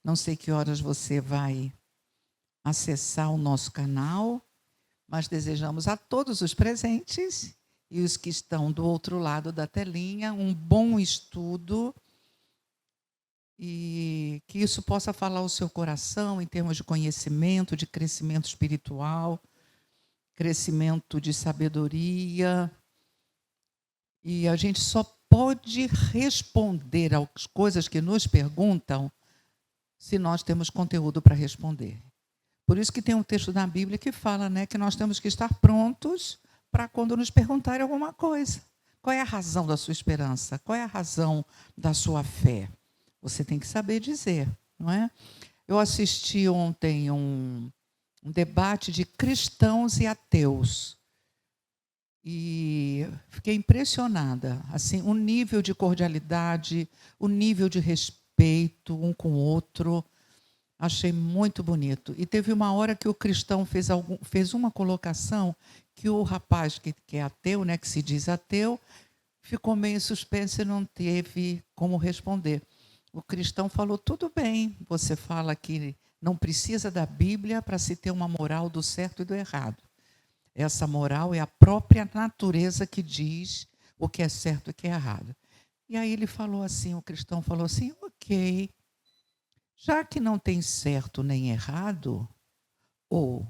Não sei que horas você vai acessar o nosso canal, mas desejamos a todos os presentes e os que estão do outro lado da telinha um bom estudo e que isso possa falar ao seu coração em termos de conhecimento, de crescimento espiritual, crescimento de sabedoria. E a gente só pode responder às coisas que nos perguntam se nós temos conteúdo para responder. Por isso que tem um texto da Bíblia que fala, né, que nós temos que estar prontos para quando nos perguntarem alguma coisa. Qual é a razão da sua esperança? Qual é a razão da sua fé? Você tem que saber dizer, não é? Eu assisti ontem um debate de cristãos e ateus. E fiquei impressionada, assim, o nível de cordialidade, o nível de respeito um com o outro. Achei muito bonito. E teve uma hora que o cristão fez uma colocação que o rapaz que é ateu, né, que se diz ateu, ficou meio em suspense e não teve como responder. O cristão falou, tudo bem, você fala que não precisa da Bíblia para se ter uma moral do certo e do errado. Essa moral é a própria natureza que diz o que é certo e o que é errado. E aí ele falou assim, o cristão falou assim, ok, já que não tem certo nem errado, ou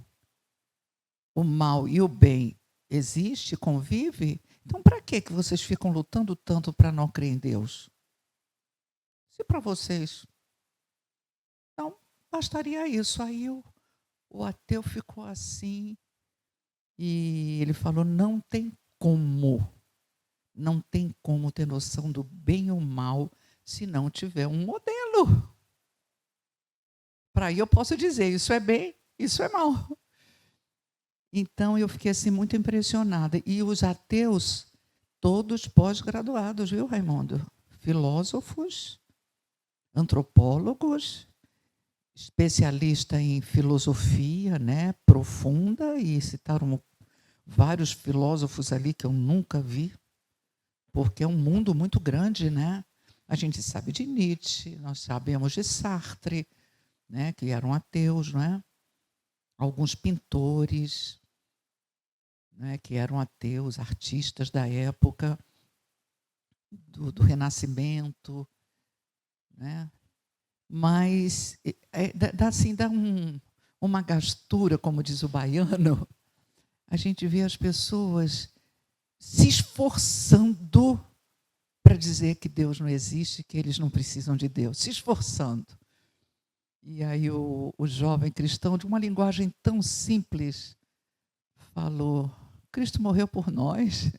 o mal e o bem existe, convive, então para que vocês ficam lutando tanto para não crer em Deus? Se para vocês, então bastaria isso. Aí o ateu ficou assim, e ele falou, não tem como ter noção do bem e o mal se não tiver um modelo. Para aí eu posso dizer, isso é bem, isso é mal. Então eu fiquei assim muito impressionada. E os ateus, todos pós-graduados, viu, Raimundo? Filósofos, antropólogos, especialista em filosofia, né, profunda, e citaram vários filósofos ali que eu nunca vi, porque é um mundo muito grande, né? A gente sabe de Nietzsche, nós sabemos de Sartre, né, que eram ateus, né? Alguns pintores, né, que eram ateus, artistas da época do Renascimento, né? Mas dá uma gastura, como diz o baiano, a gente vê as pessoas se esforçando para dizer que Deus não existe, que eles não precisam de Deus, se esforçando. E aí o jovem cristão, de uma linguagem tão simples, falou, Cristo morreu por nós,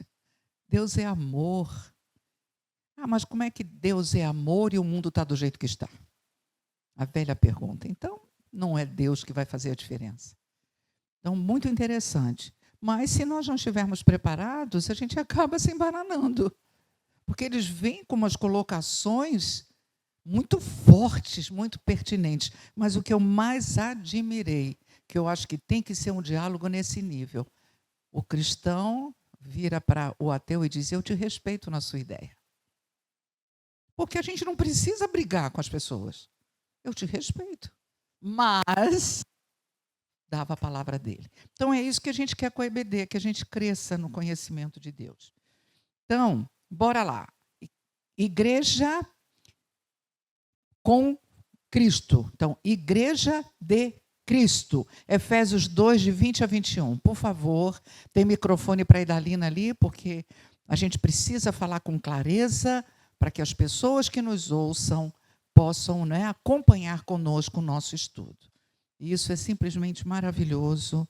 Deus é amor. Ah, mas como é que Deus é amor e o mundo está do jeito que está? A velha pergunta. Então, não é Deus que vai fazer a diferença. Então, muito interessante. Mas se nós não estivermos preparados, a gente acaba se embananando. Porque eles vêm com umas colocações muito fortes, muito pertinentes. Mas o que eu mais admirei, que eu acho que tem que ser um diálogo nesse nível, o cristão vira para o ateu e diz, eu te respeito na sua ideia. Porque a gente não precisa brigar com as pessoas. Eu te respeito. Mas dava a palavra dele. Então é isso que a gente quer com a EBD, que a gente cresça no conhecimento de Deus. Então, bora lá. Igreja com Cristo. Então, Igreja de Cristo. Efésios 2, de 20 a 21. Por favor, tem microfone para a Idalina ali, porque a gente precisa falar com clareza para que as pessoas que nos ouçam possam, né, acompanhar conosco o nosso estudo. E isso é simplesmente maravilhoso,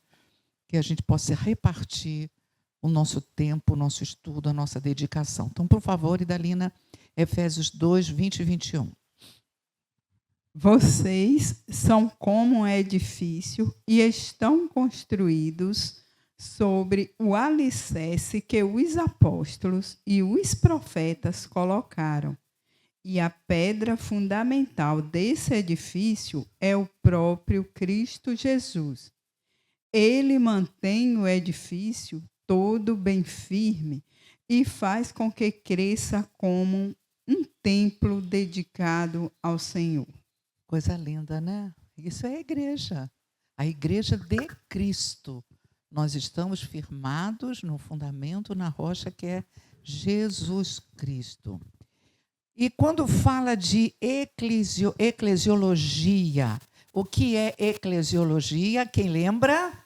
que a gente possa repartir o nosso tempo, o nosso estudo, a nossa dedicação. Então, por favor, Idalina, Efésios 2, 20 e 21. Vocês são como um edifício e estão construídos sobre o alicerce que os apóstolos e os profetas colocaram. E a pedra fundamental desse edifício é o próprio Cristo Jesus. Ele mantém o edifício todo bem firme e faz com que cresça como um templo dedicado ao Senhor. Coisa linda, né? Isso é a igreja de Cristo. Nós estamos firmados no fundamento, na rocha que é Jesus Cristo. E quando fala de eclesiologia, o que é eclesiologia? Quem lembra?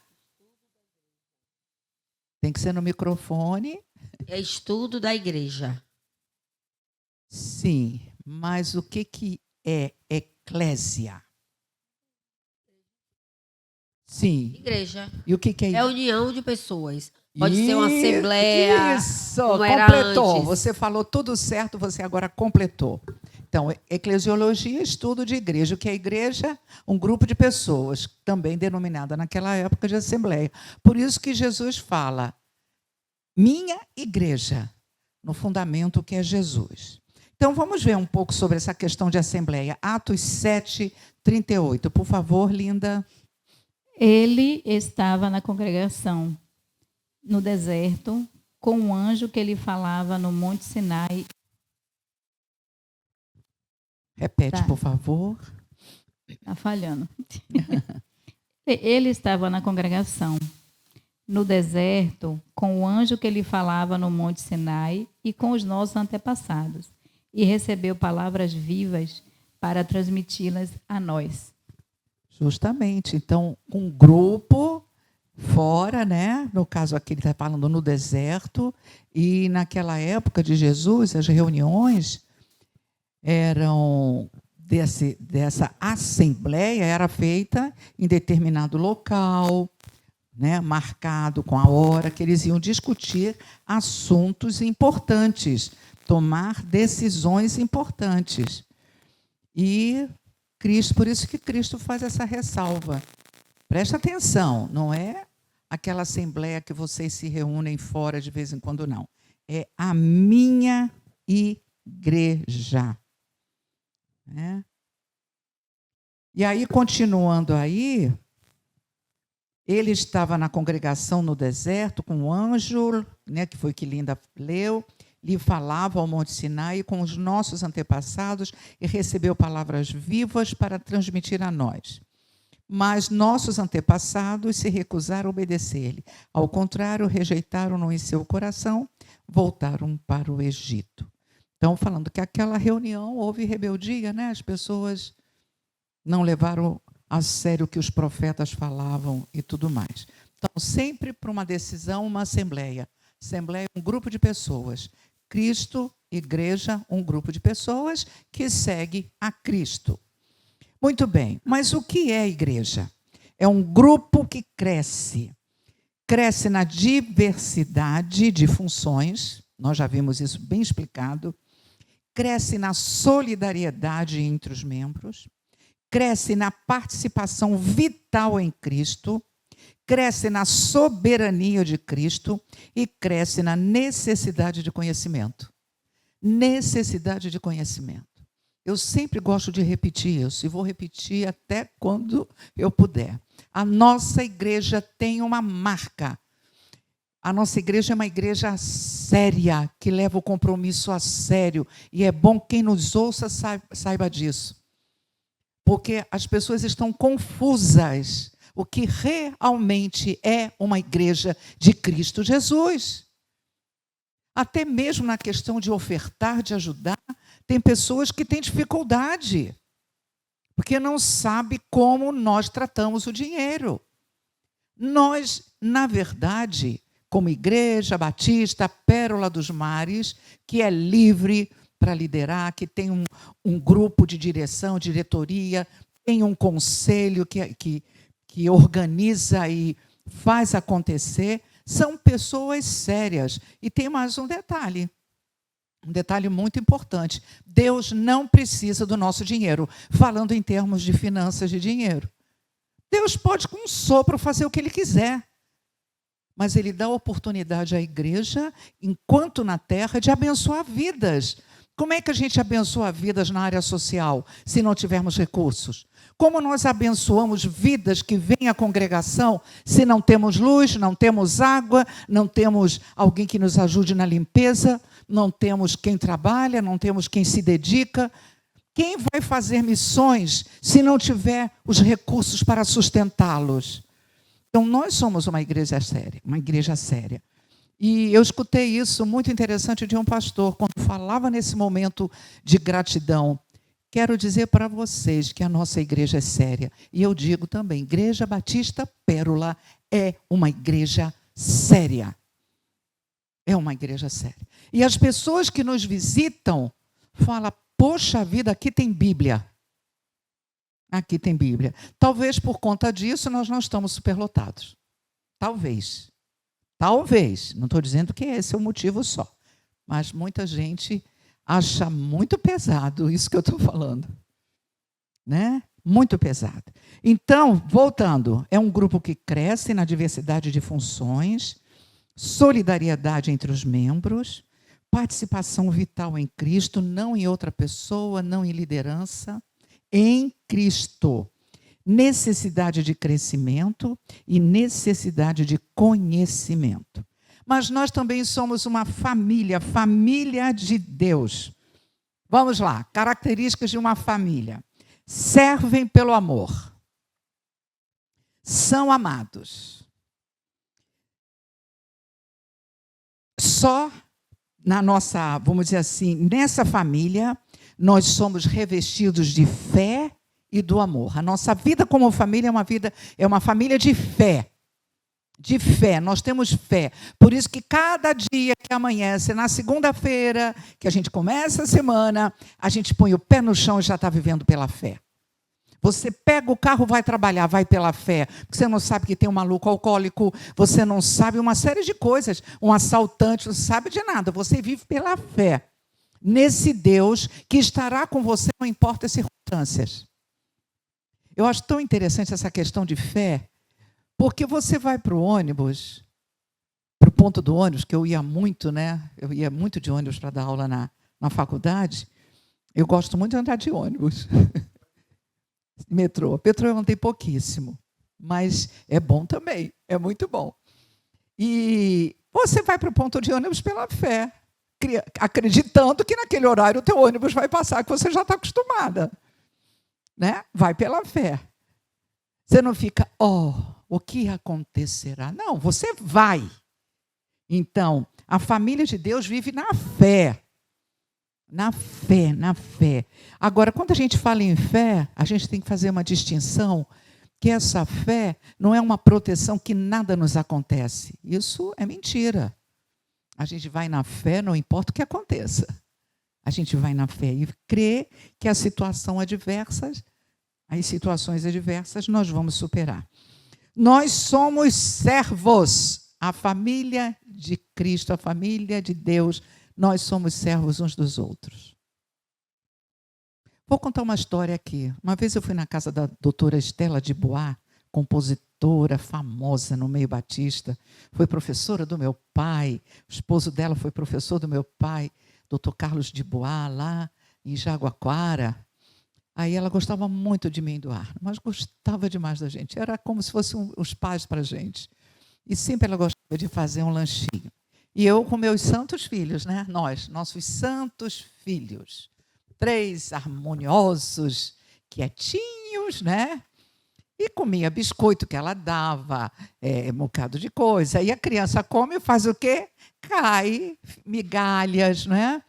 Tem que ser no microfone. É estudo da igreja. Sim, mas o que é eclésia? Sim. Igreja. E o que é? É união de pessoas. Pode ser uma assembleia. Isso, como era completou. antes. Você falou tudo certo, você agora completou. Então, eclesiologia, estudo de igreja. O que é igreja? Um grupo de pessoas, também denominada naquela época de assembleia. Por isso que Jesus fala, minha igreja, no fundamento que é Jesus. Então, vamos ver um pouco sobre essa questão de assembleia. Atos 7, 38. Por favor, Linda. Ele estava na congregação, no deserto, com um anjo que lhe falava no Monte Sinai. Repete, Tá. por favor. Está falhando. Ele estava na congregação, no deserto, com o anjo que lhe falava no Monte Sinai e com os nossos antepassados, e recebeu palavras vivas para transmiti-las a nós. Justamente. Então, um grupo fora, né? No caso aqui, ele está falando no deserto, e naquela época de Jesus, as reuniões eram dessa assembleia, era feita em determinado local, né, marcado com a hora, que eles iam discutir assuntos importantes, tomar decisões importantes. E Cristo, por isso que Cristo faz essa ressalva. Presta atenção, não é aquela assembleia que vocês se reúnem fora de vez em quando, não. É a minha igreja. Né? E aí, continuando aí, ele estava na congregação no deserto com um anjo, né, que foi que Linda leu, lhe falava ao Monte Sinai com os nossos antepassados e recebeu palavras vivas para transmitir a nós. Mas nossos antepassados se recusaram a obedecer-lhe. Ao contrário, rejeitaram-no em seu coração, voltaram para o Egito. Então, falando que aquela reunião houve rebeldia, né? As pessoas não levaram a sério o que os profetas falavam e tudo mais. Então, sempre para uma decisão, uma assembleia. Assembleia é um grupo de pessoas. Cristo, igreja, um grupo de pessoas que segue a Cristo. Muito bem, mas o que é a igreja? É um grupo que cresce. Cresce na diversidade de funções, nós já vimos isso bem explicado. Cresce na solidariedade entre os membros. Cresce na participação vital em Cristo. Cresce na soberania de Cristo e cresce na necessidade de conhecimento. Necessidade de conhecimento. Eu sempre gosto de repetir isso e vou repetir até quando eu puder. A nossa igreja tem uma marca. A nossa igreja é uma igreja séria, que leva o compromisso a sério. E é bom quem nos ouça saiba disso. Porque as pessoas estão confusas. O que realmente é uma igreja de Cristo Jesus. Até mesmo na questão de ofertar, de ajudar, tem pessoas que têm dificuldade, porque não sabem como nós tratamos o dinheiro. Nós, na verdade, como Igreja Batista Pérola dos Mares, que é livre para liderar, que tem um grupo de direção, diretoria, tem um conselho que organiza e faz acontecer, são pessoas sérias. E tem mais um detalhe muito importante. Deus não precisa do nosso dinheiro, falando em termos de finanças de dinheiro. Deus pode, com um sopro, fazer o que Ele quiser. Mas Ele dá oportunidade à igreja, enquanto na terra, de abençoar vidas. Como é que a gente abençoa vidas na área social, se não tivermos recursos? Como nós abençoamos vidas que vêm à congregação, se não temos luz, não temos água, não temos alguém que nos ajude na limpeza, não temos quem trabalha, não temos quem se dedica? Quem vai fazer missões se não tiver os recursos para sustentá-los? Então, nós somos uma igreja séria, uma igreja séria. E eu escutei isso muito interessante de um pastor, quando falava nesse momento de gratidão. Quero dizer para vocês que a nossa igreja é séria. E eu digo também, Igreja Batista Pérola é uma igreja séria. É uma igreja séria. E as pessoas que nos visitam falam, poxa vida, aqui tem Bíblia. Aqui tem Bíblia. Talvez por conta disso nós não estamos superlotados. Talvez. Talvez. Não estou dizendo que esse é o motivo só. Mas muita gente acha muito pesado isso que eu estou falando. Né? Muito pesado. Então, voltando, é um grupo que cresce na diversidade de funções, solidariedade entre os membros, participação vital em Cristo, não em outra pessoa, não em liderança, em Cristo. Necessidade de crescimento e necessidade de conhecimento. Mas nós também somos uma família, família de Deus. Vamos lá, características de uma família. Servem pelo amor. São amados. Só na nossa, vamos dizer assim, nessa família, nós somos revestidos de fé e do amor. A nossa vida como família é uma família de fé. De fé, nós temos fé. Por isso que cada dia que amanhece, na segunda-feira, que a gente começa a semana, a gente põe o pé no chão e já está vivendo pela fé. Você pega o carro, vai trabalhar, vai pela fé. Porque você não sabe que tem um maluco alcoólico, você não sabe uma série de coisas. Um assaltante, não sabe de nada. Você vive pela fé. Nesse Deus que estará com você, não importa as circunstâncias. Eu acho tão interessante essa questão de fé, porque você vai para o ônibus, para o ponto do ônibus, que eu ia muito, né? Eu ia muito de ônibus para dar aula na faculdade. Eu gosto muito de andar de ônibus. Metrô. Metrô eu andei pouquíssimo, mas é bom também, é muito bom. E você vai para o ponto de ônibus pela fé, acreditando que naquele horário o teu ônibus vai passar, que você já está acostumada. Né? Vai pela fé. Você não fica, o que acontecerá? Não, você vai. Então, a família de Deus vive na fé. Na fé, na fé. Agora, quando a gente fala em fé, a gente tem que fazer uma distinção, que essa fé não é uma proteção que nada nos acontece. Isso é mentira. A gente vai na fé, não importa o que aconteça. A gente vai na fé e crê que as situações adversas nós vamos superar. Nós somos servos, a família de Cristo, a família de Deus, nós somos servos uns dos outros. Vou contar uma história aqui. Uma vez eu fui na casa da doutora Estela de Bois, compositora famosa no meio batista, foi professora do meu pai, o esposo dela foi professor do meu pai, doutor Carlos de Bois, lá em Jaguaquara. Aí ela gostava muito de mim e do Arno, mas gostava demais da gente. Era como se fossem os pais para a gente. E sempre ela gostava de fazer um lanchinho. E eu com meus santos filhos, né? Nossos santos filhos. 3 harmoniosos, quietinhos, né? E comia biscoito que ela dava, um bocado de coisa. E a criança come e faz o quê? Cai, migalhas, né?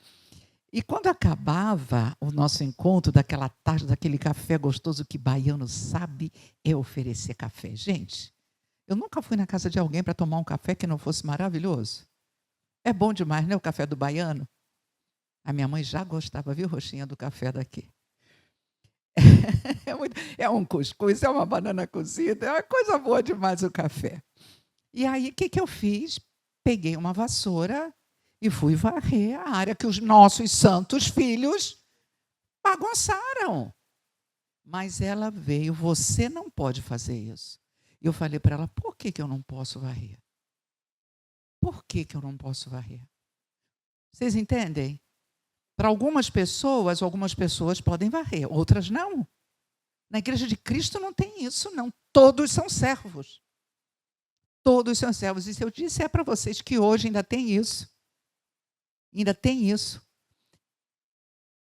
E quando acabava o nosso encontro, daquela tarde, daquele café gostoso que baiano sabe, oferecer café. Gente, eu nunca fui na casa de alguém para tomar um café que não fosse maravilhoso. É bom demais, né, o café do baiano? A minha mãe já gostava, viu, Roxinha, do café daqui. É um cuscuz, é uma banana cozida, é uma coisa boa demais o café. E aí, o que eu fiz? Peguei uma vassoura e fui varrer a área que os nossos santos filhos bagunçaram. Mas ela veio, você não pode fazer isso. E eu falei para ela, por que eu não posso varrer? Por que eu não posso varrer? Vocês entendem? Para algumas pessoas podem varrer, outras não. Na Igreja de Cristo não tem isso, não. Todos são servos. Todos são servos. E se eu disser para vocês que hoje ainda tem isso,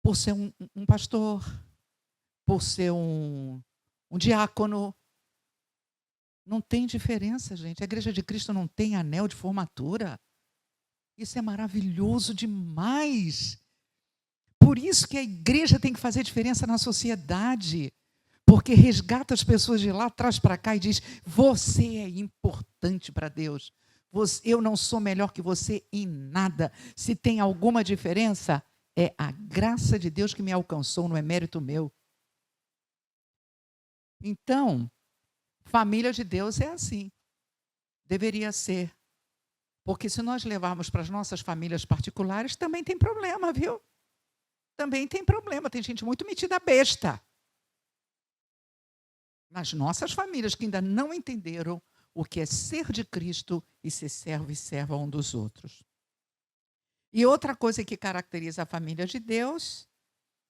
por ser um pastor, por ser um diácono. Não tem diferença, gente. A Igreja de Cristo não tem anel de formatura. Isso é maravilhoso demais. Por isso que a igreja tem que fazer diferença na sociedade. Porque resgata as pessoas de lá, traz para cá e diz: você é importante para Deus. Eu não sou melhor que você em nada. Se tem alguma diferença, é a graça de Deus que me alcançou, não é mérito meu. Então, família de Deus é assim. Deveria ser. Porque se nós levarmos para as nossas famílias particulares, também tem problema, viu? Também tem problema. Tem gente muito metida besta. Nas nossas famílias que ainda não entenderam o que é ser de Cristo e ser servo e serva um dos outros. E outra coisa que caracteriza a família de Deus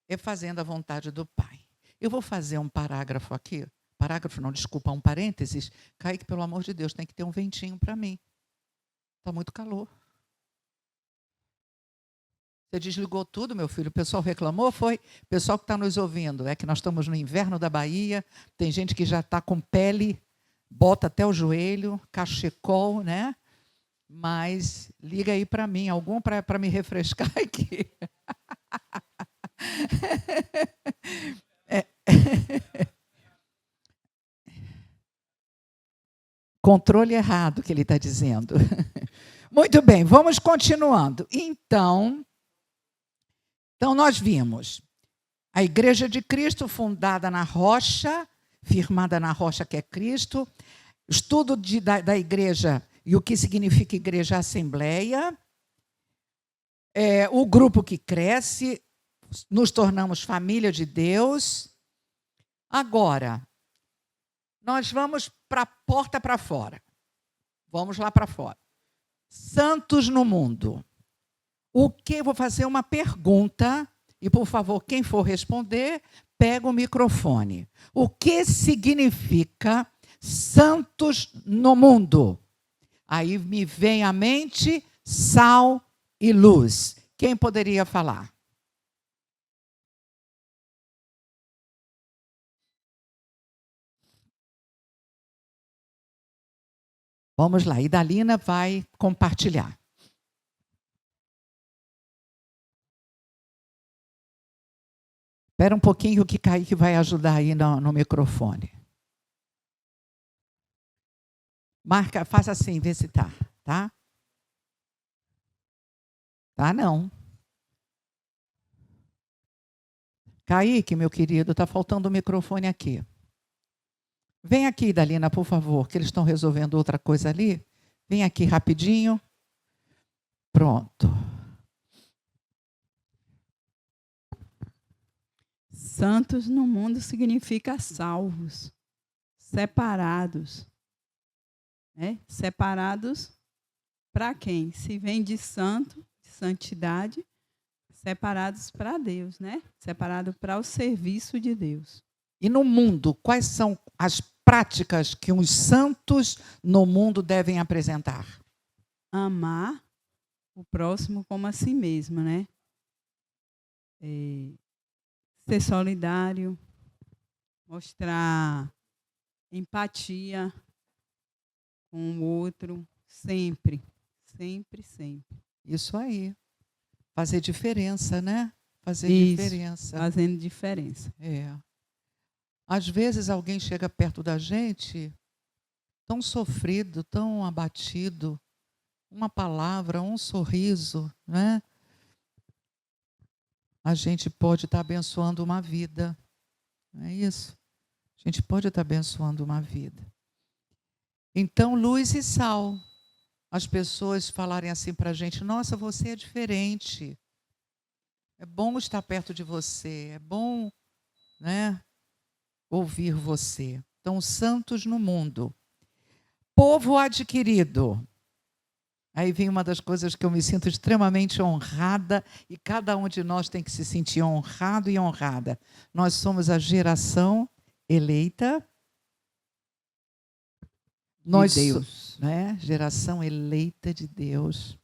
é fazendo a vontade do Pai. Eu vou fazer um parágrafo aqui. Parágrafo não, desculpa, um parênteses. Kaique, pelo amor de Deus, tem que ter um ventinho para mim. Está muito calor. Você desligou tudo, meu filho? O pessoal reclamou? Foi? O pessoal que está nos ouvindo. É que nós estamos no inverno da Bahia. Tem gente que já está com pele, bota até o joelho, cachecol, né? Mas liga aí para mim, algum para me refrescar aqui. Controle errado que ele está dizendo. Muito bem, vamos continuando. Então nós vimos a Igreja de Cristo fundada na rocha, firmada na rocha que é Cristo, estudo da igreja e o que significa igreja, assembleia, o grupo que cresce, nos tornamos família de Deus. Agora, nós vamos para a porta para fora. Vamos lá para fora. Santos no mundo. Vou fazer uma pergunta, e por favor, quem for responder, pega o microfone. O que significa santos no mundo? Aí me vem à mente sal e luz. Quem poderia falar? Vamos lá, Idalina vai compartilhar. Espera um pouquinho que Kaique vai ajudar aí no microfone. Marca, faz assim, vê se tá, tá? Tá não. Kaique, meu querido, está faltando o microfone aqui. Vem aqui, Idalina, por favor, que eles estão resolvendo outra coisa ali. Vem aqui rapidinho. Pronto. Santos no mundo significa salvos, separados. Né? Separados para quem? Se vem de santo, de santidade, separados para Deus, né? Separado para o serviço de Deus. E no mundo, quais são as práticas que os santos no mundo devem apresentar? Amar o próximo como a si mesmo, né? Ser solidário, mostrar empatia com o outro, sempre, sempre, sempre. Isso aí. Fazer diferença, né? Fazer diferença. Fazendo diferença. Às vezes alguém chega perto da gente tão sofrido, tão abatido, uma palavra, um sorriso, né? A gente pode estar abençoando uma vida. Não é isso? A gente pode estar abençoando uma vida. Então, luz e sal. As pessoas falarem assim para a gente: nossa, você é diferente. É bom estar perto de você. É bom, né, ouvir você. Então, santos no mundo. Povo adquirido. Aí vem uma das coisas que eu me sinto extremamente honrada, e cada um de nós tem que se sentir honrado e honrada. Nós somos a geração eleita. Nós, Deus. Né? Geração eleita de Deus.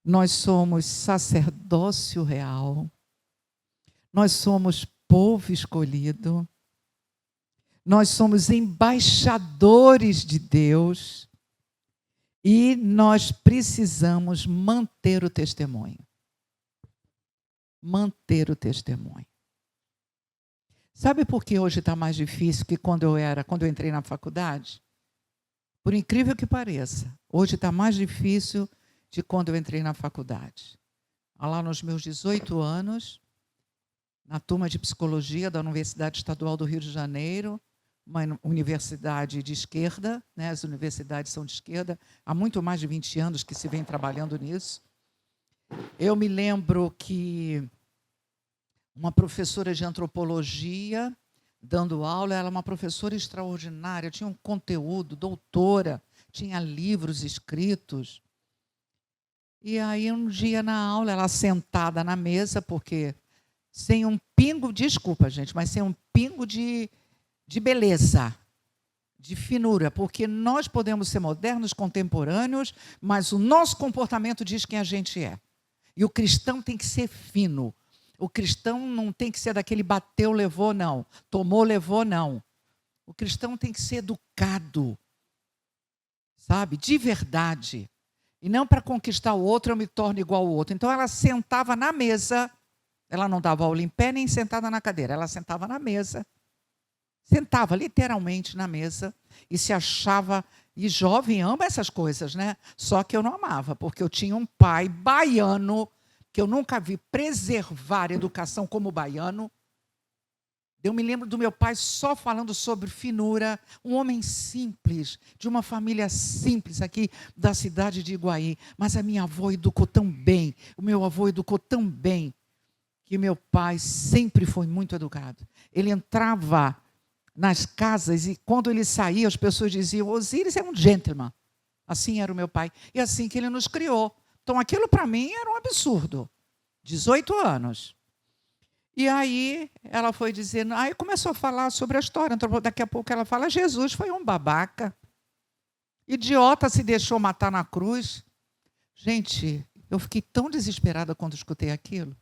Nós somos sacerdócio real. Nós somos povo escolhido. Nós somos embaixadores de Deus. E nós precisamos manter o testemunho. Manter o testemunho. Sabe por que hoje está mais difícil que quando eu entrei na faculdade? Por incrível que pareça, hoje está mais difícil de quando eu entrei na faculdade. Lá nos meus 18 anos, na turma de psicologia da Universidade Estadual do Rio de Janeiro, uma universidade de esquerda, né? As universidades são de esquerda, há muito mais de 20 anos que se vem trabalhando nisso. Eu me lembro que uma professora de antropologia, dando aula, ela era uma professora extraordinária, tinha um conteúdo, doutora, tinha livros escritos. E aí, um dia na aula, ela sentada na mesa, porque sem um pingo, desculpa, gente, mas sem um pingo de beleza, de finura, porque nós podemos ser modernos, contemporâneos, mas o nosso comportamento diz quem a gente é. E o cristão tem que ser fino. O cristão não tem que ser daquele bateu, levou, não. Tomou, levou, não. O cristão tem que ser educado, sabe? De verdade. E não para conquistar o outro, eu me torno igual ao outro. Então, ela sentava na mesa, ela não dava aula em pé nem sentada na cadeira. Ela sentava na mesa, sentava literalmente na mesa e se achava... E jovem ama essas coisas, né? Só que eu não amava, porque eu tinha um pai baiano que eu nunca vi preservar a educação como baiano. Eu me lembro do meu pai só falando sobre finura, um homem simples, de uma família simples aqui da cidade de Iguaí. Mas a minha avó educou tão bem, o meu avô educou tão bem, que meu pai sempre foi muito educado. Ele entrava nas casas e quando ele saía, as pessoas diziam, Osíris é um gentleman. Assim era o meu pai. E assim que ele nos criou. Então, aquilo para mim era um absurdo. 18 anos. E aí, ela foi dizendo... Aí começou a falar sobre a história. Então, daqui a pouco ela fala, Jesus foi um babaca. Idiota, se deixou matar na cruz. Gente, eu fiquei tão desesperada quando escutei aquilo.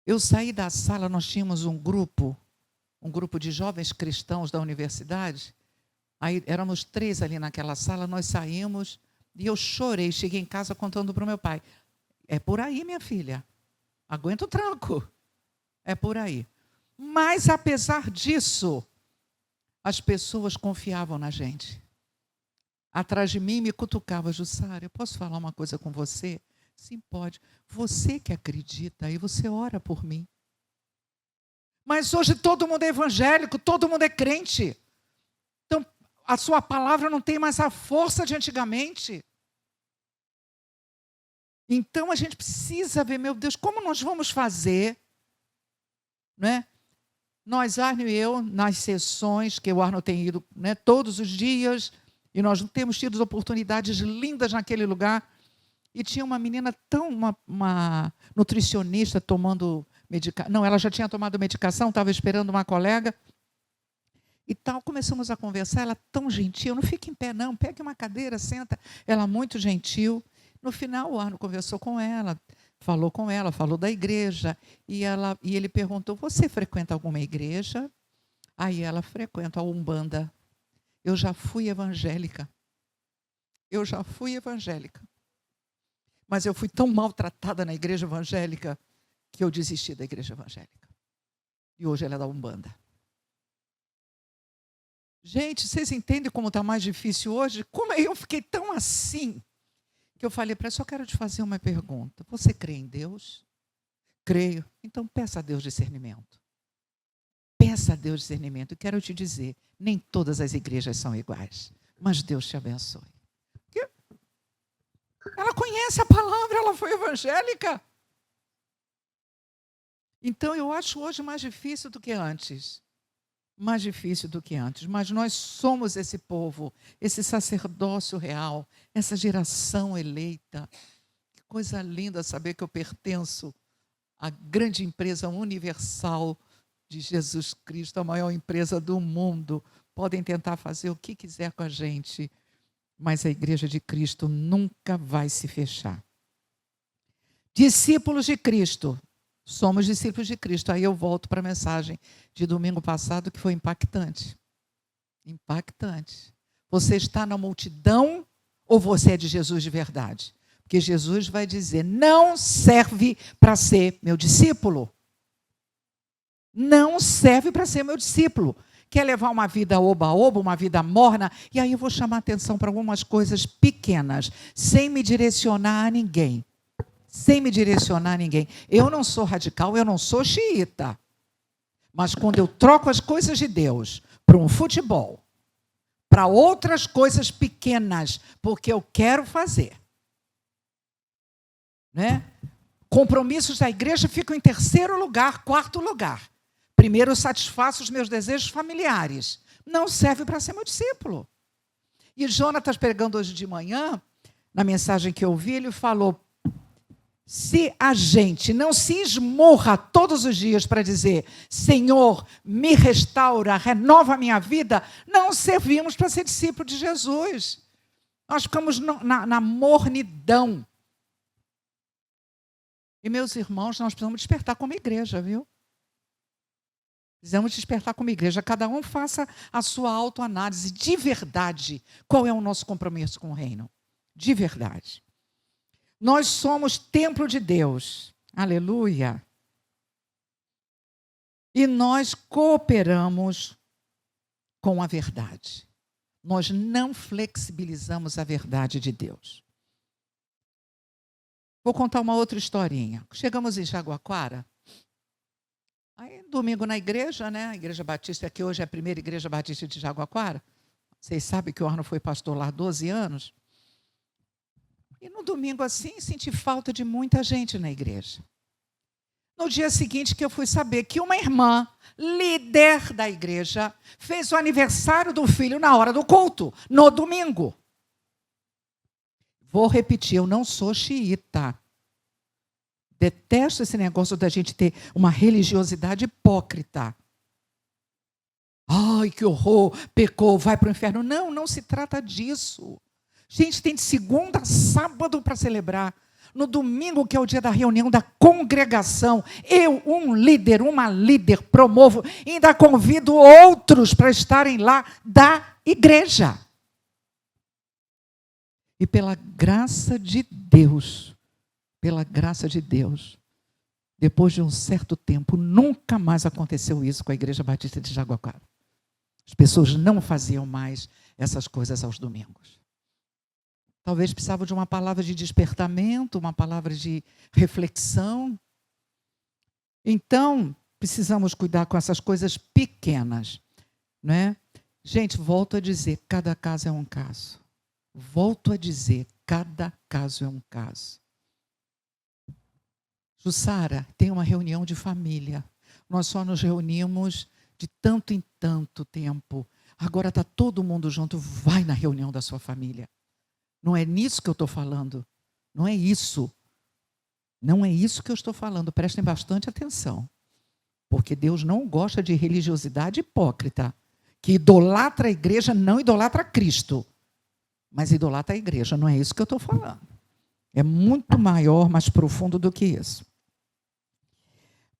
Eu saí da sala, nós tínhamos um grupo de jovens cristãos da universidade. Aí éramos 3 ali naquela sala, nós saímos... E eu chorei, cheguei em casa contando para o meu pai. É por aí, minha filha. Aguenta o tranco. É por aí. Mas, apesar disso, as pessoas confiavam na gente. Atrás de mim me cutucava, Jussara, eu posso falar uma coisa com você? Sim, pode. Você que acredita, aí você ora por mim. Mas hoje todo mundo é evangélico, todo mundo é crente. Então, a sua palavra não tem mais a força de antigamente. Então, a gente precisa ver, meu Deus, como nós vamos fazer, né? Nós, Arno e eu, nas sessões, que o Arno tem ido, né, todos os dias, e nós temos tido oportunidades lindas naquele lugar, e tinha uma menina uma nutricionista tomando medicação, não, ela já tinha tomado medicação, estava esperando uma colega, e tal, começamos a conversar, ela tão gentil, não fique em pé não, pegue uma cadeira, senta, ela muito gentil. No final, o Arno conversou com ela, falou da igreja, e ele perguntou, você frequenta alguma igreja? Aí ela frequenta a Umbanda. Eu já fui evangélica. Mas eu fui tão maltratada na igreja evangélica que eu desisti da igreja evangélica. E hoje ela é da Umbanda. Gente, vocês entendem como está mais difícil hoje? Como eu fiquei tão assim, que eu falei para ela, só quero te fazer uma pergunta. Você crê em Deus? Creio. Então peça a Deus discernimento. Peça a Deus discernimento. E quero te dizer, nem todas as igrejas são iguais. Mas Deus te abençoe. Ela conhece a palavra, ela foi evangélica. Então eu acho hoje mais difícil do que antes. Mais difícil do que antes, mas nós somos esse povo, esse sacerdócio real, essa geração eleita. Que coisa linda saber que eu pertenço à grande empresa universal de Jesus Cristo, a maior empresa do mundo. Podem tentar fazer o que quiser com a gente, mas a igreja de Cristo nunca vai se fechar. Discípulos de Cristo Somos discípulos de Cristo. Aí eu volto para a mensagem de domingo passado, que foi impactante. Impactante. Você está na multidão ou você é de Jesus de verdade? Porque Jesus vai dizer, não serve para ser meu discípulo. Não serve para ser meu discípulo. Quer levar uma vida oba-oba, uma vida morna? E aí eu vou chamar a atenção para algumas coisas pequenas, sem me direcionar a ninguém. Sem me direcionar a ninguém. Eu não sou radical, eu não sou xiita. Mas quando eu troco as coisas de Deus para um futebol, para outras coisas pequenas, porque eu quero fazer, né? Compromissos da igreja ficam em terceiro lugar, quarto lugar. Primeiro eu satisfaço os meus desejos familiares. Não serve para ser meu discípulo. E Jonatas, pregando hoje de manhã, na mensagem que eu ouvi, ele falou, se a gente não se esmurra todos os dias para dizer, Senhor, me restaura, renova a minha vida, não servimos para ser discípulo de Jesus. Nós ficamos na mornidão. E, meus irmãos, nós precisamos despertar como igreja, viu? Precisamos despertar como igreja. Cada um faça a sua autoanálise de verdade. Qual é o nosso compromisso com o reino? De verdade. Nós somos templo de Deus. Aleluia. E nós cooperamos com a verdade. Nós não flexibilizamos a verdade de Deus. Vou contar uma outra historinha. Chegamos em Jaguaquara. Aí, domingo na igreja, né? A Igreja Batista, que hoje é a primeira Igreja Batista de Jaguaquara. Vocês sabem que o Arno foi pastor lá há 12 anos. E no domingo, assim, senti falta de muita gente na igreja. No dia seguinte que eu fui saber que uma irmã, líder da igreja, fez o aniversário do filho na hora do culto, no domingo. Vou repetir, eu não sou xiita. Detesto esse negócio da gente ter uma religiosidade hipócrita. Ai, que horror, pecou, vai para o inferno. Não, não se trata disso. Gente, tem de segunda a sábado para celebrar. No domingo, que é o dia da reunião da congregação, eu, um líder, uma líder, promovo, e ainda convido outros para estarem lá da igreja. E pela graça de Deus, depois de um certo tempo, nunca mais aconteceu isso com a Igreja Batista de Jaguaquara. As pessoas não faziam mais essas coisas aos domingos. Talvez precisavam de uma palavra de despertamento, uma palavra de reflexão. Então, precisamos cuidar com essas coisas pequenas, não é? Gente, volto a dizer, cada caso é um caso. Volto a dizer, cada caso é um caso. Jussara, tem uma reunião de família. Nós só nos reunimos de tanto em tanto tempo. Agora está todo mundo junto, vai na reunião da sua família. Não é nisso que eu estou falando. Não é isso. Não é isso que eu estou falando. Prestem bastante atenção. Porque Deus não gosta de religiosidade hipócrita. Que idolatra a igreja, não idolatra Cristo. Mas idolatra a igreja. Não é isso que eu estou falando. É muito maior, mais profundo do que isso.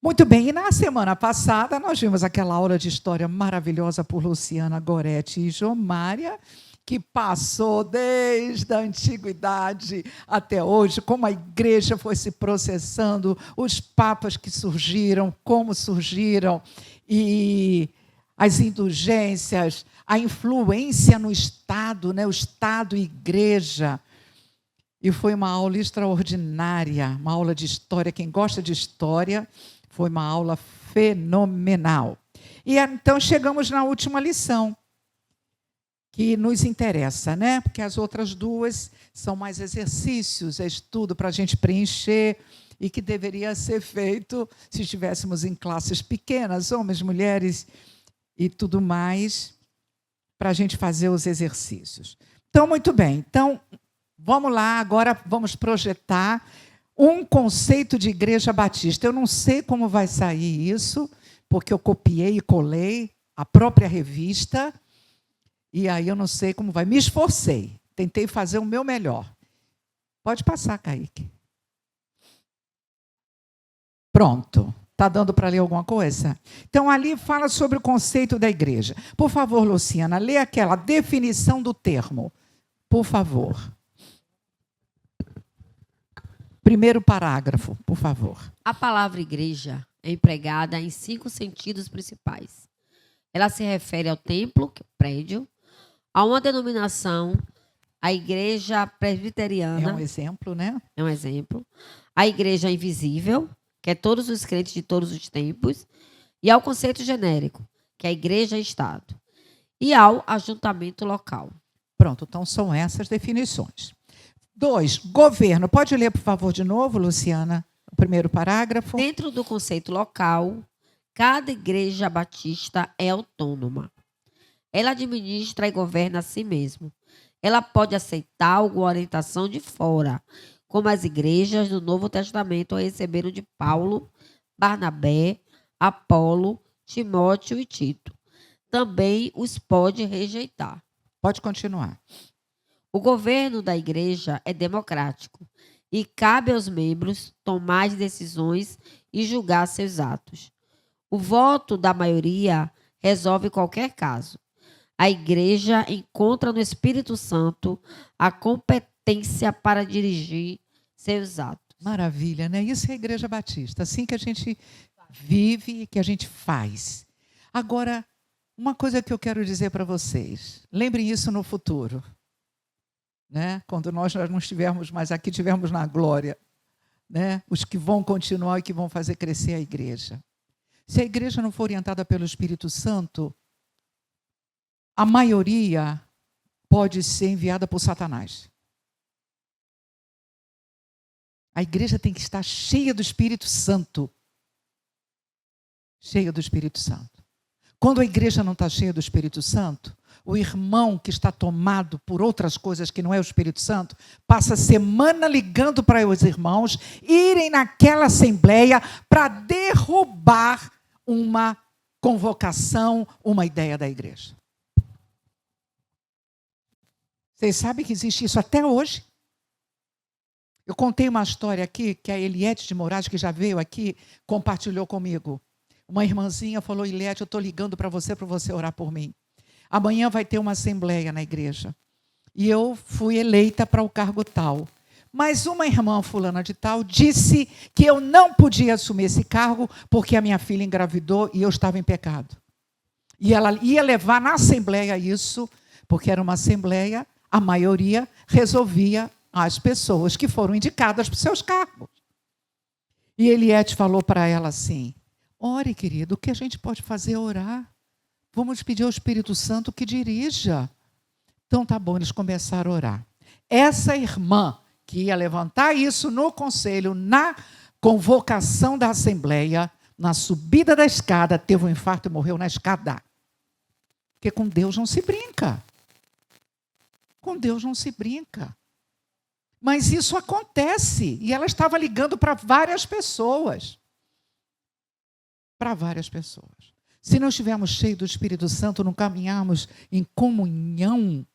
Muito bem. E na semana passada, nós vimos aquela aula de história maravilhosa por Luciana Goretti e Jomária, que passou desde a antiguidade até hoje, como a igreja foi se processando, os papas que surgiram, como surgiram, e as indulgências, a influência no Estado, né? O Estado e igreja. E foi uma aula extraordinária, uma aula de história. Quem gosta de história, foi uma aula fenomenal. E então chegamos na última lição, que nos interessa, né? Porque as outras duas são mais exercícios, é estudo para a gente preencher e que deveria ser feito se estivéssemos em classes pequenas, homens, mulheres e tudo mais, para a gente fazer os exercícios. Então, muito bem. Então, vamos lá, agora vamos projetar um conceito de igreja batista. Eu não sei como vai sair isso, porque eu copiei e colei a própria revista, e aí eu não sei como vai. Me esforcei, tentei fazer o meu melhor. Pode passar, Kaique. Pronto. Está dando para ler alguma coisa? Então, ali fala sobre o conceito da igreja. Por favor, Luciana, lê aquela definição do termo. Por favor. Primeiro parágrafo, por favor. A palavra igreja é empregada em 5 sentidos principais. Ela se refere ao templo, que é o prédio, a uma denominação, a igreja presbiteriana. É um exemplo, né? É um exemplo. A igreja invisível, que é todos os crentes de todos os tempos. E ao conceito genérico, que é a igreja e Estado. E ao ajuntamento local. Pronto, então são essas definições. 2, governo. Pode ler, por favor, de novo, Luciana, o primeiro parágrafo. Dentro do conceito local, cada igreja batista é autônoma. Ela administra e governa a si mesma. Ela pode aceitar alguma orientação de fora, como as igrejas do Novo Testamento receberam de Paulo, Barnabé, Apolo, Timóteo e Tito. Também os pode rejeitar. Pode continuar. O governo da igreja é democrático e cabe aos membros tomar as decisões e julgar seus atos. O voto da maioria resolve qualquer caso. A igreja encontra no Espírito Santo a competência para dirigir seus atos. Maravilha, né? Isso é a Igreja Batista, assim que a gente vive e que a gente faz. Agora, uma coisa que eu quero dizer para vocês, lembrem isso no futuro, né? Quando nós não estivermos mais aqui, estivermos na glória, né? Os que vão continuar e que vão fazer crescer a igreja. Se a igreja não for orientada pelo Espírito Santo, a maioria pode ser enviada por Satanás. A igreja tem que estar cheia do Espírito Santo. Cheia do Espírito Santo. Quando a igreja não está cheia do Espírito Santo, o irmão que está tomado por outras coisas que não é o Espírito Santo, passa a semana ligando para os irmãos irem naquela assembleia para derrubar uma convocação, uma ideia da igreja. Vocês sabem que existe isso até hoje? Eu contei uma história aqui, que a Eliette de Moraes, que já veio aqui, compartilhou comigo. Uma irmãzinha falou: Eliette, eu estou ligando para você orar por mim. Amanhã vai ter uma assembleia na igreja. E eu fui eleita para o cargo tal. Mas uma irmã fulana de tal disse que eu não podia assumir esse cargo porque a minha filha engravidou e eu estava em pecado. E ela ia levar na assembleia isso, porque era uma assembleia, a maioria resolvia as pessoas que foram indicadas para os seus cargos. E Eliette falou para ela assim: ore, querido, o que a gente pode fazer é orar. Vamos pedir ao Espírito Santo que dirija. Então tá bom, eles começaram a orar. Essa irmã que ia levantar isso no conselho, na convocação da assembleia, na subida da escada, teve um infarto e morreu na escada. Porque com Deus não se brinca. Com Deus não se brinca. Mas isso acontece. E ela estava ligando para várias pessoas. Para várias pessoas. Se não estivermos cheios do Espírito Santo, não caminharmos em comunhão,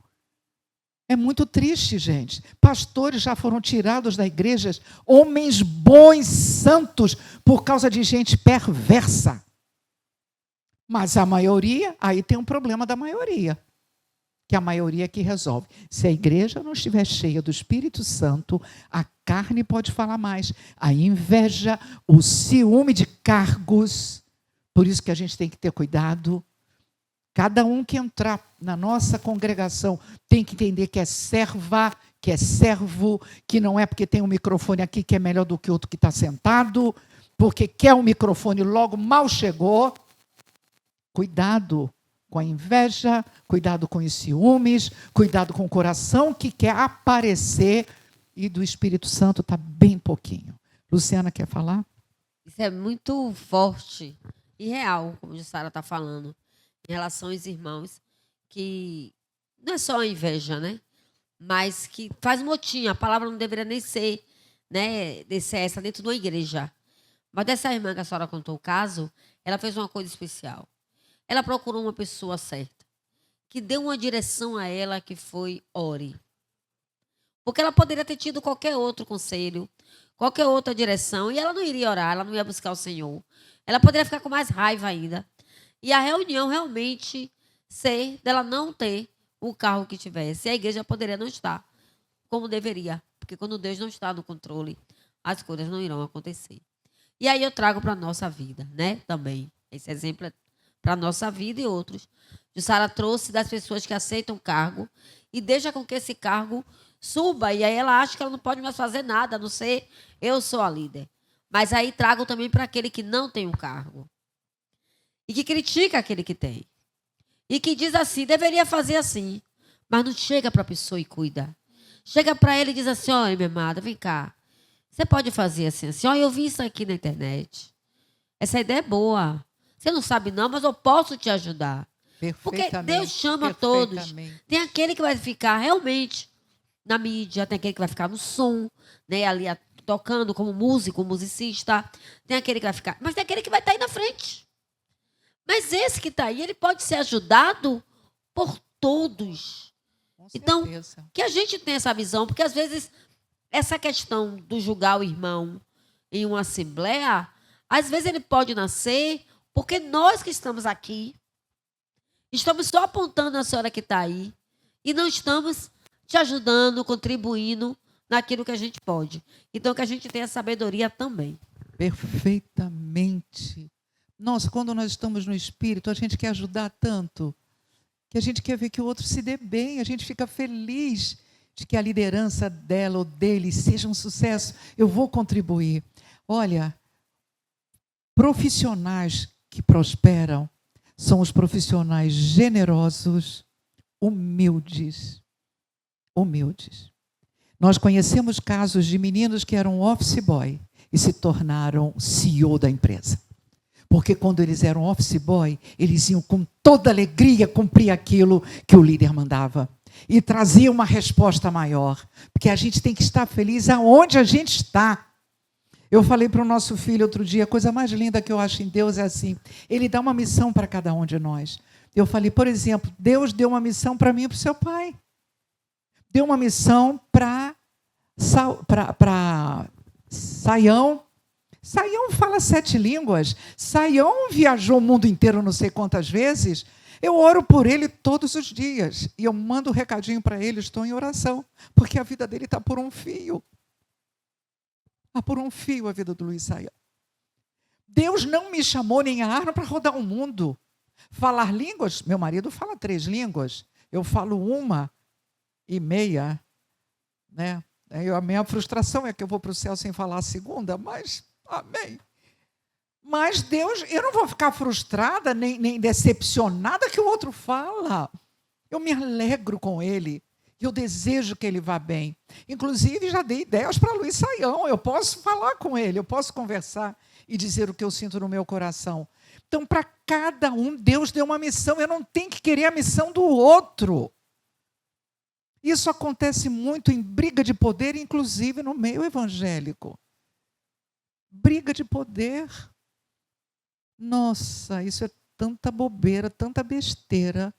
é muito triste, gente. Pastores já foram tirados da igreja, homens bons, santos, por causa de gente perversa. Mas a maioria, aí tem um problema da maioria. Que a maioria que resolve. Se a igreja não estiver cheia do Espírito Santo, a carne pode falar mais. A inveja, o ciúme de cargos. Por isso que a gente tem que ter cuidado. Cada um que entrar na nossa congregação tem que entender que é serva, que é servo, que não é porque tem um microfone aqui que é melhor do que outro que está sentado, porque quer um microfone logo mal chegou. Cuidado com a inveja, cuidado com os ciúmes, cuidado com o coração que quer aparecer, e do Espírito Santo está bem pouquinho. Luciana, quer falar? Isso é muito forte e real, como a Jussara está falando, em relação aos irmãos, que não é só a inveja, né? Mas que faz motim. A palavra não deveria nem ser, né, ser essa dentro de uma igreja. Mas dessa irmã que a senhora contou o caso, ela fez uma coisa especial. Ela procurou uma pessoa certa, que deu uma direção a ela, que foi ore. Porque ela poderia ter tido qualquer outro conselho, qualquer outra direção, e ela não iria orar, ela não ia buscar o Senhor. Ela poderia ficar com mais raiva ainda. E a reunião realmente ser dela não ter o carro que tivesse. E a igreja poderia não estar como deveria. Porque quando Deus não está no controle, as coisas não irão acontecer. E aí eu trago para a nossa vida, né? Também. Esse exemplo é para a nossa vida e outros. Jussara trouxe das pessoas que aceitam cargo e deixa com que esse cargo suba. E aí ela acha que ela não pode mais fazer nada, a não ser eu sou a líder. Mas aí trago também para aquele que não tem um cargo. E que critica aquele que tem. E que diz assim, deveria fazer assim. Mas não chega para a pessoa e cuida. Chega para ele e diz assim, olha, minha amada, vem cá. Você pode fazer assim, assim. Olha, eu vi isso aqui na internet. Essa ideia é boa. Você não sabe não, mas eu posso te ajudar. Porque Deus chama todos. Tem aquele que vai ficar realmente na mídia, tem aquele que vai ficar no som, né, ali tocando como músico, musicista. Tem aquele que vai ficar... Mas tem aquele que vai estar aí na frente. Mas esse que está aí, ele pode ser ajudado por todos. Então, que a gente tenha essa visão, porque às vezes essa questão do julgar o irmão em uma assembleia, às vezes ele pode nascer porque nós que estamos aqui estamos só apontando a senhora que está aí e não estamos te ajudando, contribuindo naquilo que a gente pode. Então, que a gente tenha sabedoria também. Perfeitamente. Nossa, quando nós estamos no Espírito, a gente quer ajudar tanto, que a gente quer ver que o outro se dê bem, a gente fica feliz de que a liderança dela ou dele seja um sucesso. Eu vou contribuir. Olha, profissionais que prosperam são os profissionais generosos, humildes. Humildes. Nós conhecemos casos de meninos que eram office boy e se tornaram CEO da empresa. Porque quando eles eram office boy, eles iam com toda alegria cumprir aquilo que o líder mandava. E trazia uma resposta maior. Porque a gente tem que estar feliz aonde a gente está. Eu falei para o nosso filho outro dia, a coisa mais linda que eu acho em Deus é assim, ele dá uma missão para cada um de nós. Eu falei, por exemplo, Deus deu uma missão para mim e para o seu pai. Deu uma missão para Saião. Saião fala 7 línguas. Saião viajou o mundo inteiro não sei quantas vezes. Eu oro por ele todos os dias. E eu mando um recadinho para ele, estou em oração. Porque a vida dele está por um fio. Está por um fio a vida do Luiz Saião. Deus não me chamou nem a arma para rodar o mundo. Falar línguas, meu marido fala 3 línguas. Eu falo 1,5, né? A minha frustração é que eu vou para o céu sem falar a segunda, mas amém. Mas Deus, eu não vou ficar frustrada nem decepcionada que o outro fala. Eu me alegro com ele. Eu desejo que ele vá bem. Inclusive, já dei ideias para Luiz Saião. Eu posso falar com ele, eu posso conversar e dizer o que eu sinto no meu coração. Então, para cada um, Deus deu uma missão. Eu não tenho que querer a missão do outro. Isso acontece muito em briga de poder, inclusive no meio evangélico. Briga de poder. Nossa, isso é tanta bobeira, tanta besteira,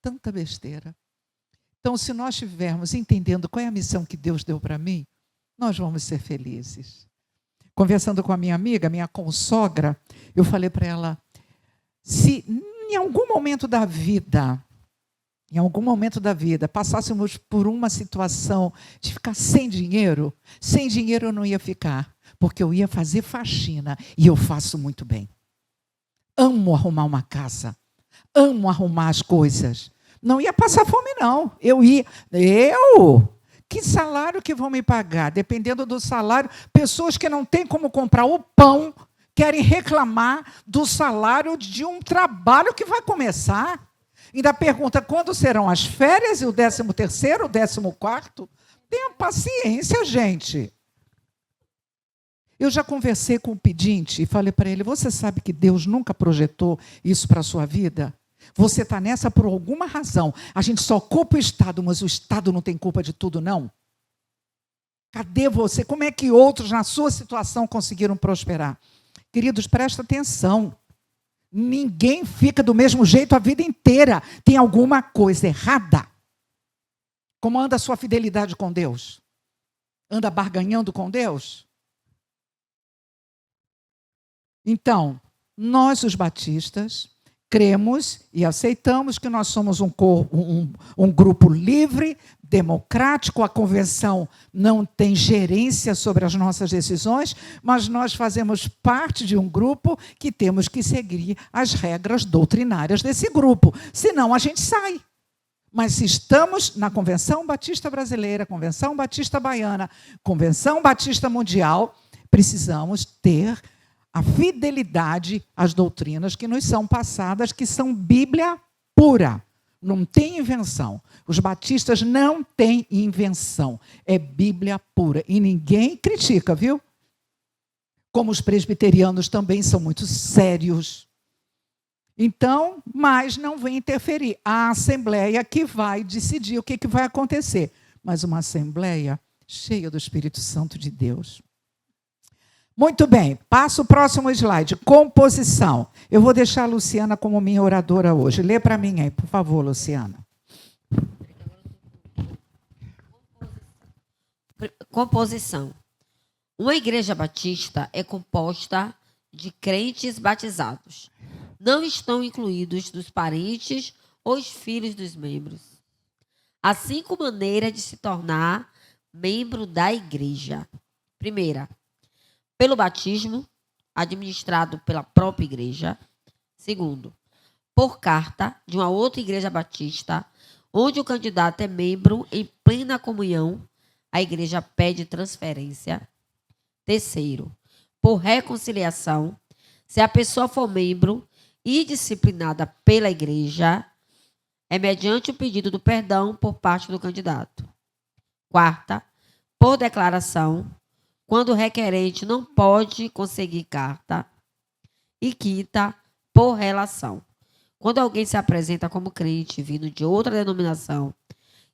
tanta besteira. Então, se nós estivermos entendendo qual é a missão que Deus deu para mim, nós vamos ser felizes. Conversando com a minha amiga, minha consogra, eu falei para ela, se em algum momento da vida, passássemos por uma situação de ficar sem dinheiro eu não ia ficar, porque eu ia fazer faxina e eu faço muito bem. Amo arrumar uma casa, amo arrumar as coisas. Não ia passar fome, não. Que salário que vão me pagar? Dependendo do salário, pessoas que não têm como comprar o pão querem reclamar do salário de um trabalho que vai começar. Ainda pergunta quando serão as férias e o 13º, o 14º. Tenha paciência, gente. Eu já conversei com o pedinte e falei para ele, você sabe que Deus nunca projetou isso para a sua vida? Você está nessa por alguma razão. A gente só culpa o Estado, mas o Estado não tem culpa de tudo, não. Cadê você? Como é que outros, na sua situação, conseguiram prosperar? Queridos, presta atenção. Ninguém fica do mesmo jeito a vida inteira. Tem alguma coisa errada Como anda a sua fidelidade com Deus? Anda barganhando com Deus? Então, nós, os batistas, cremos e aceitamos que nós somos um grupo livre, democrático. A convenção não tem gerência sobre as nossas decisões, mas nós fazemos parte de um grupo que temos que seguir as regras doutrinárias desse grupo, senão a gente sai. Mas se estamos na Convenção Batista Brasileira, Convenção Batista Baiana, Convenção Batista Mundial, precisamos ter a fidelidade às doutrinas que nos são passadas, que são Bíblia pura. Não tem invenção. Os batistas não têm invenção. É Bíblia pura. E ninguém critica, viu? Como os presbiterianos também são muito sérios. Então, mas não vem interferir. A Assembleia que vai decidir o que vai acontecer. Mas uma Assembleia cheia do Espírito Santo de Deus. Muito bem, passo o próximo slide. Composição. Eu vou deixar a Luciana como minha oradora hoje. Lê para mim aí, por favor, Luciana. Composição. Uma igreja batista é composta de crentes batizados. Não estão incluídos os parentes ou os filhos dos membros. Há 5 maneiras de se tornar membro da igreja. Primeira, pelo batismo, administrado pela própria igreja. Segundo, por carta de uma outra igreja batista, onde o candidato é membro em plena comunhão, a igreja pede transferência. Terceiro, por reconciliação, se a pessoa for membro e disciplinada pela igreja, é mediante o pedido do perdão por parte do candidato. Quarta, por declaração, quando o requerente não pode conseguir carta. E quinta, por relação. Quando alguém se apresenta como crente, vindo de outra denominação,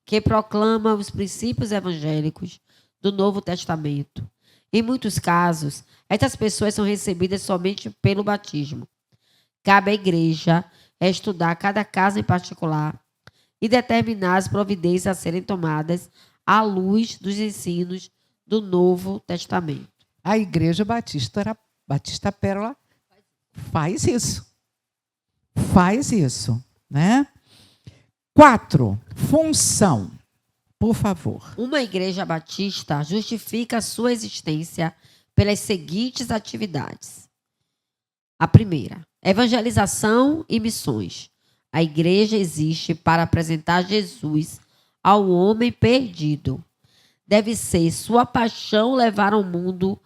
que proclama os princípios evangélicos do Novo Testamento. Em muitos casos, estas pessoas são recebidas somente pelo batismo. Cabe à igreja estudar cada caso em particular e determinar as providências a serem tomadas à luz dos ensinos do Novo Testamento. A Igreja Batista Pérola faz isso. Faz isso, né? 4, função. Por favor. Uma igreja batista justifica a sua existência pelas seguintes atividades. A primeira, evangelização e missões. A igreja existe para apresentar Jesus ao homem perdido. Deve ser sua paixão levar o mundo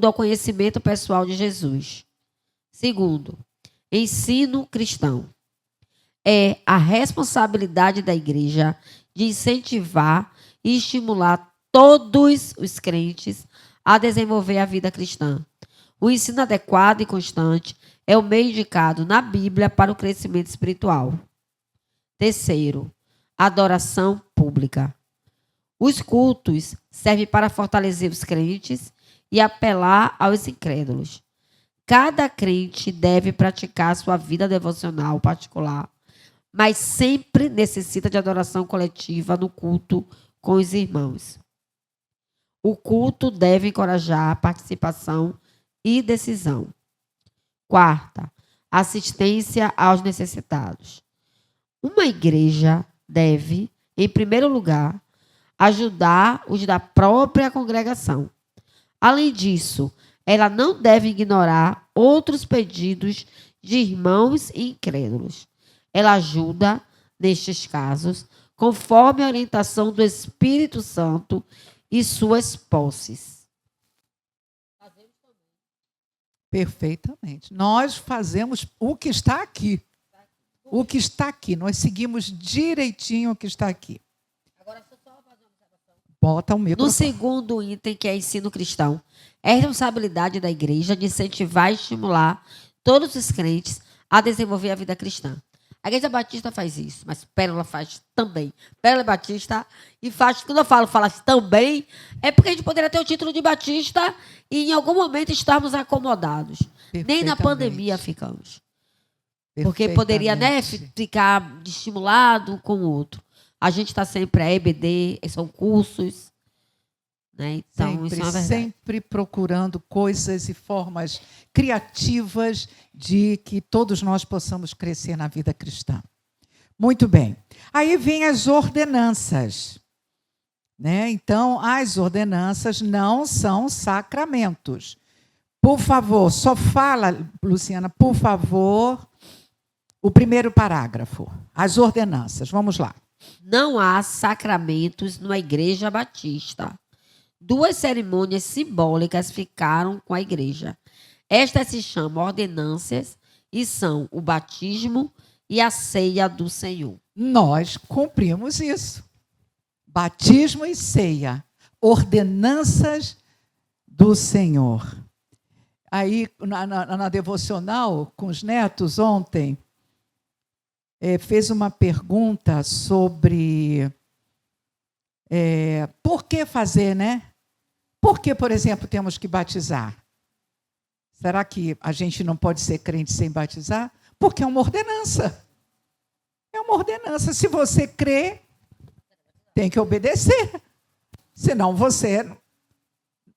ao conhecimento pessoal de Jesus. Segundo, ensino cristão. É a responsabilidade da igreja de incentivar e estimular todos os crentes a desenvolver a vida cristã. O ensino adequado e constante é o meio indicado na Bíblia para o crescimento espiritual. Terceiro, adoração pública. Os cultos servem para fortalecer os crentes e apelar aos incrédulos. Cada crente deve praticar sua vida devocional particular, mas sempre necessita de adoração coletiva no culto com os irmãos. O culto deve encorajar a participação e decisão. Quarta, assistência aos necessitados. Uma igreja deve, em primeiro lugar, ajudar os da própria congregação. Além disso, ela não deve ignorar outros pedidos de irmãos e incrédulos. Ela ajuda, nestes casos, conforme a orientação do Espírito Santo e suas posses. Perfeitamente. Nós fazemos o que está aqui. O que está aqui. Nós seguimos direitinho o que está aqui. Agora, deixa eu só fazer uma observação. Bota o microfone. No segundo item, que é ensino cristão, é responsabilidade da igreja de incentivar e estimular todos os crentes a desenvolver a vida cristã. A Igreja Batista faz isso, mas Pérola faz também. Pérola é Batista e faz... Quando eu falo também, é porque a gente poderia ter o título de Batista e em algum momento estarmos acomodados. Nem na pandemia ficamos. Porque poderia, ficar estimulado com o outro. A gente está sempre a EBD, são cursos. Né? Então, isso é uma verdade. Sempre procurando coisas e formas criativas de que todos nós possamos crescer na vida cristã. Muito bem. Aí vem as ordenanças. Né? Então, as ordenanças não são sacramentos. Por favor, só fala, Luciana, por favor, o primeiro parágrafo. As ordenanças, vamos lá. Não há sacramentos na Igreja Batista. 2 cerimônias simbólicas ficaram com a igreja. Estas se chamam ordenâncias e são o batismo e a ceia do Senhor. Nós cumprimos isso. Batismo e ceia. Ordenanças do Senhor. Aí, na devocional com os netos ontem, fez uma pergunta sobre por que fazer, né? Por que, por exemplo, temos que batizar? Será que a gente não pode ser crente sem batizar? Porque é uma ordenança. É uma ordenança. Se você crê, tem que obedecer. Senão você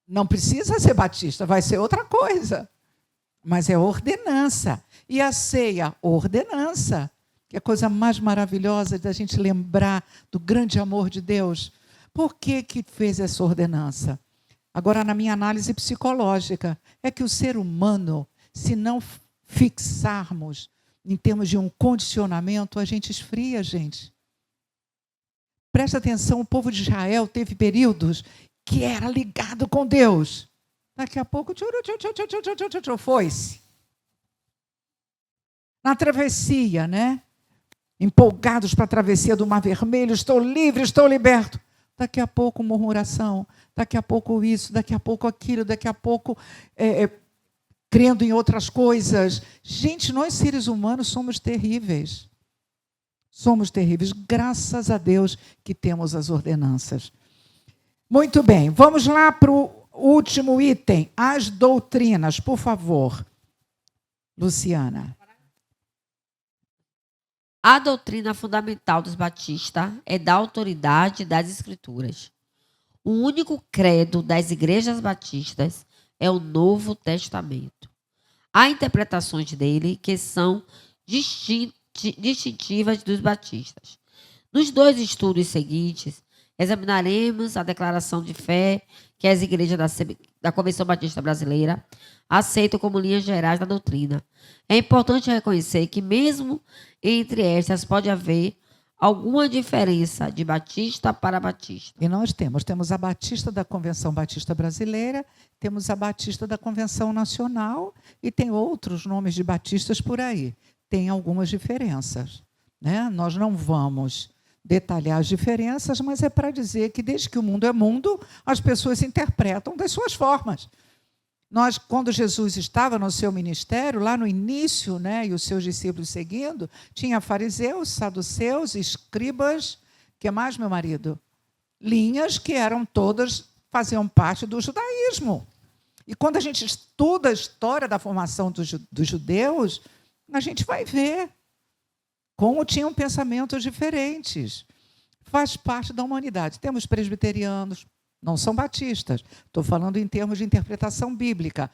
não precisa ser batista, vai ser outra coisa. Mas é ordenança. E a ceia, ordenança. Que é a coisa mais maravilhosa da gente lembrar do grande amor de Deus. Por que fez essa ordenança? Agora, na minha análise psicológica, é que o ser humano, se não fixarmos em termos de um condicionamento, a gente esfria, gente. Presta atenção, o povo de Israel teve períodos que era ligado com Deus. Daqui a pouco, foi-se. Na travessia, né? Empolgados para a travessia do Mar Vermelho, estou livre, estou liberto. Daqui a pouco murmuração, daqui a pouco isso, daqui a pouco aquilo, daqui a pouco crendo em outras coisas. Gente, nós seres humanos somos terríveis. Somos terríveis. Graças a Deus que temos as ordenanças. Muito bem, vamos lá para o último item, as doutrinas, por favor. Luciana. A doutrina fundamental dos batistas é da autoridade das Escrituras. O único credo das igrejas batistas é o Novo Testamento. Há interpretações dele que são distintivas dos batistas. Nos 2 estudos seguintes, examinaremos a declaração de fé que as igrejas da Convenção Batista Brasileira aceitam como linhas gerais da doutrina. É importante reconhecer que, mesmo entre estas, pode haver alguma diferença de batista para batista. E nós temos a Batista da Convenção Batista Brasileira, temos a Batista da Convenção Nacional e tem outros nomes de batistas por aí. Tem algumas diferenças, né? Nós não vamos detalhar as diferenças, mas é para dizer que, desde que o mundo é mundo, as pessoas interpretam das suas formas. Nós, quando Jesus estava no seu ministério, lá no início, né, e os seus discípulos seguindo, tinha fariseus, saduceus, escribas, que mais, meu marido? Linhas que eram todas, faziam parte do judaísmo. E quando a gente estuda a história da formação dos judeus, a gente vai ver como tinham pensamentos diferentes. Faz parte da humanidade. Temos presbiterianos, não são batistas. Estou falando em termos de interpretação bíblica.